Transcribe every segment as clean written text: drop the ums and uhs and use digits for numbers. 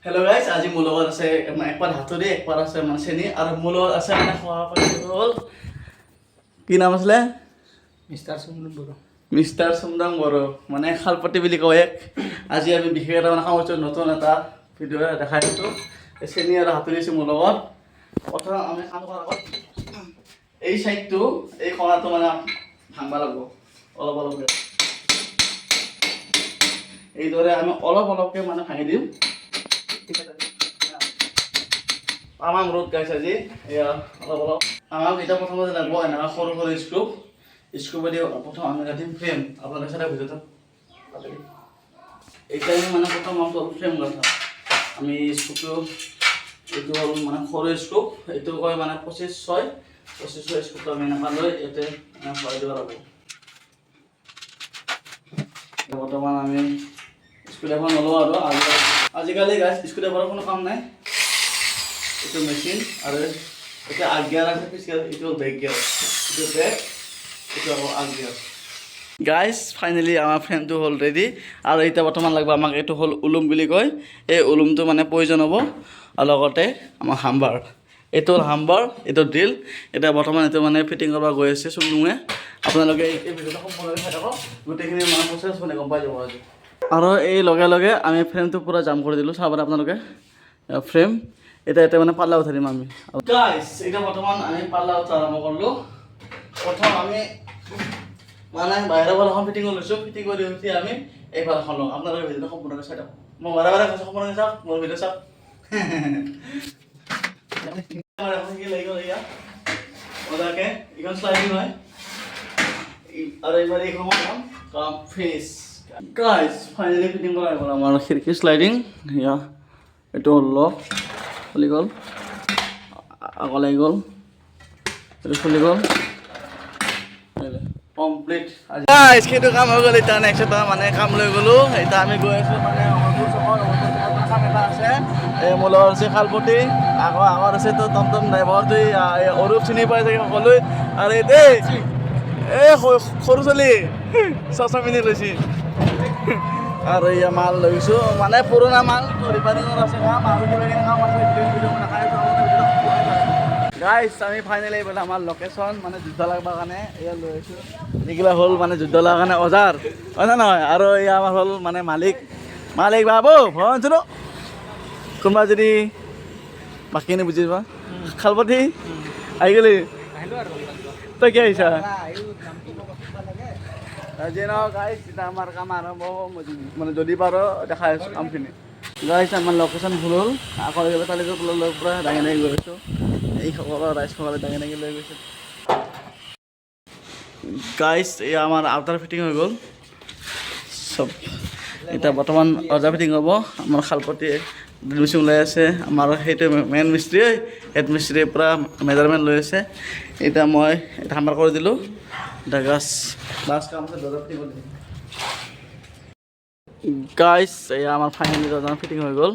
Hello' guys, আজি মোৰ লগত আছে একপাত হাতৰি একপাত আছে মানে চেনি আৰু মোৰ লগত আছে মানে সভাপতি হ'ল কি নাম আছিলে? মিষ্টাৰ চুমদাং বড়ো মানে শালপতি বুলি কয়। আজি আমি বিশেষ এটা মানে সামৰিছোঁ, নতুন এটা ভিডিঅ' দেখাই দিছোঁ। চেনি আৰু হাতৰি আছে মোৰ লগত। প্ৰথম আমি কাম কৰাৰ আগত এই চাইডটো এই খৰাটো মানে ভাঙবা লাগিব অলপ অলপকৈ। এইদৰে আমি অলপ অলপকৈ মানে ভাঙি দিম। আমাক ৰ'দ গাইছে আজি এয়া অলপ অলপ আমাক এতিয়া প্ৰথমতে লাগিব এনেকুৱা সৰু সৰু স্ক্ৰুপেদি প্ৰথম আমি কাটিম ফ্ৰেম। আপোনালোকে চাই ভিডিঅ'টো এতিয়া মানে প্ৰথম আমি ফ্ৰেম কথা আমি স্ক্ৰুপটো এইটো হ'ল মানে সৰু স্ক্ৰুপ, এইটো কয় মানে 25/6 স্ক্ৰুপটো আমি এনেকুৱা লৈ ইয়াতে ভৰাই দিব লাগিব। বৰ্তমান আমি স্ক্ৰুড্ৰাইভাৰ নলওঁ আৰু আজিকালি গাইজ স্ক্ৰুড্ৰাইভাৰৰ কোনো কাম নাই। এইটো মেচিন আৰু এতিয়া আগ গিয়াৰ আছে, পিছ গিয়াৰ, এইটো বেক গিয়াৰ, এইটো বেক, এইটো আকৌ আগ গিয়াৰ। গাইজ ফাইনেলি আমাৰ ফ্ৰেমটো হ'ল ৰেডি আৰু এতিয়া বৰ্তমান লাগিব আমাক এইটো হ'ল উলুম বুলি কয়। এই উলুমটো মানে প্ৰয়োজন হ'ব আৰু লগতে আমাৰ হাম্বাৰ। এইটো হ'ল হাম্বাৰ, এইটো ড্ৰিল। এতিয়া বৰ্তমান এইটো মানে ফিটিং কৰিব গৈ আছে চুমুঙে। আপোনালোকে এই ভিডিঅ'টো সম্পূৰ্ণকৈ চাই থাকক, গোটেইখিনি মানে প্ৰচেছ মানে গম পাই যাব আজি। আৰু এই লগে লগে আমি ফ্ৰেমটো পূৰা জাম কৰি দিলোঁ। চাব পাৰে আপোনালোকে ফ্ৰেম এতিয়া মানে পাল্লা উঠাই দিম আমি। গাইজ এতিয়া বৰ্তমান আমি পাল্লা উঠা আৰম্ভ কৰিলোঁ। প্ৰথম আমি মানে বাহিৰৰ ফালখন ফিটিং কৰি লৈছোঁ। ফিটিং কৰি উঠি আমি এই ফালখন লওঁ। আপোনালোকে ভিডিঅ'টো সম্পূৰ্ণকৈ চাই থাকক। মই বাৰে বাৰে কৈছোঁ সম্পূৰ্ণকৈ চাওক, মোৰ ভিডিঅ' চাওক। কি লাগি গ'ল এয়া মজাকৈ এইখন শ্লাইডিং হয় আৰু এইবাৰ এইখন কাম ফিনিছ। গাইজ ফাইনেলি ফিটিং কৰা গ'ল আমাৰ খিৰিকী শ্লাইডিং। এয়া এইটো হ'ল লক, খুলি গ'ল, আকৌ লাগি গ'ল, এইটো খুলি গ'ল, কমপ্লিট। গাইজ সেইটো কাম হৈ গ'ল। এতিয়া নেক্সট এটা মানে কাম লৈ গ'লোঁ। এতিয়া আমি গৈ আছোঁ মানে কাম এটা আছে। এই মোৰ লগত আছে শালপতি, আকৌ আগত আছে তো টমটম ড্ৰাইভাৰটো অৰূপ চিনি পাই চাগে সকলোৱে। আৰু এই দেই এই সৰু ছোৱালী চচা পিন্ধি লৈছি আৰু এয়া মাল লৈছোঁ মানে পুৰণা মাল ৰিপেয়াৰিঙৰ আছে কাম আৰু কিবা কিবি কাম আছে। গাইজ আমি ফাইনেলি এইফালে আমাৰ লোকেশ্যন মানে যুদ্ধ লাগবৰ কাৰণে এয়া লৈ আছোঁ। এইগিলা হ'ল মানে যুদ্ধ লগাৰ কাৰণে অজাৰ হয় নে নহয়। আৰু এয়া আমাৰ হ'ল মানে মালিক বাবু ভঞ্চনো কোনোবা যদি বাকীখিনি বুজি পা শালপতি আহি গ'লি তই কি আহিছা যি নহওক। গাইজ এতিয়া আমাৰ কাম আৰম্ভ হ'ব মানে যদি পাৰোঁ দেখাই আছোঁ কামখিনি। গাইজ আমাৰ লোকেশ্যন ভুল হ'ল, আকৌ এইফালে তালিকা লৈ পূৰা দাঙি দাঙি গৈ আছোঁ। এইসকলৰ ৰাইজসকলে দাঙি দাঙি লৈ গৈছে। গাইজ এই আমাৰ আউটাৰ ফিটিং হৈ গ'ল চব। এতিয়া বৰ্তমান অজা ফিটিং হ'ব। আমাৰ শালপতিয়ে ড্ৰিল মেচিন ওলাই আছে। আমাৰ সেইটো মেইন মিস্ত্ৰী হেড মিস্ত্ৰীয়ে পূৰা মেজাৰমেণ্ট লৈ আছে। এতিয়া মই এটা হাম্বাৰ কৰি দিলোঁ। এতিয়া লাষ্ট কাম আছে দৰ্জা ফিটিং কৰি দিম। গাইজ এই আমাৰ ফাইনেলি দৰ্জা ফিটিং হৈ গ'ল।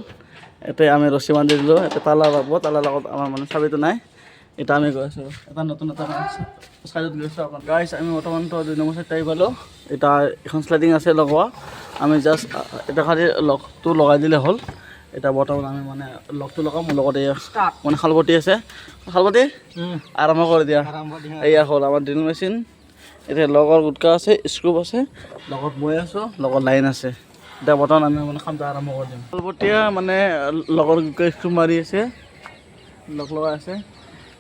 এতিয়া আমি ৰছী বান্ধি দিলোঁ। এতিয়া তালা লাগব, তালাৰ লগত আমাৰ মানে চাবিটো নাই। এতিয়া আমি গৈ আছোঁ এটা নতুন এটা চাইডত গৈছোঁ। আপোনাৰ গাইজ আমি বৰ্তমানতো 2 নম্বৰ চাইড আহি পালোঁ। এতিয়া এখন শ্লাইডিং আছে লগোৱা, আমি জাষ্ট এটা খালি লকটো লগাই দিলে হ'ল। এতিয়া বৰ্তমান আমি মানে লকটো লগাম। মোৰ লগত এয়া মানে শালপতি আছে। শালপতি আৰম্ভ কৰি দিয়া। এয়া হ'ল আমাৰ ড্ৰিল মেচিন। এতিয়া লগৰ গুটকা আছে, স্ক্ৰুপ আছে, লগত মই আছোঁ, লগত লাইন আছে। এতিয়া বৰ্তমান আমি মানে কামটো আৰম্ভ কৰি দিম। শালপতীয়া মানে লগৰ গুটকা স্ক্ৰুপ মাৰি আছে, লগ লগাই আছে।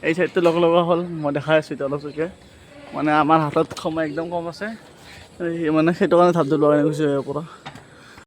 এই চাইডটো লগ লগা হ'ল, মই দেখাই আছোঁ এতিয়া অলপ চলকৈ। মানে আমাৰ হাতত সময় একদম কম আছে, মানে সেইটো কাৰণে ধাপটো লগাই গৈছে ইয়াৰ পৰা।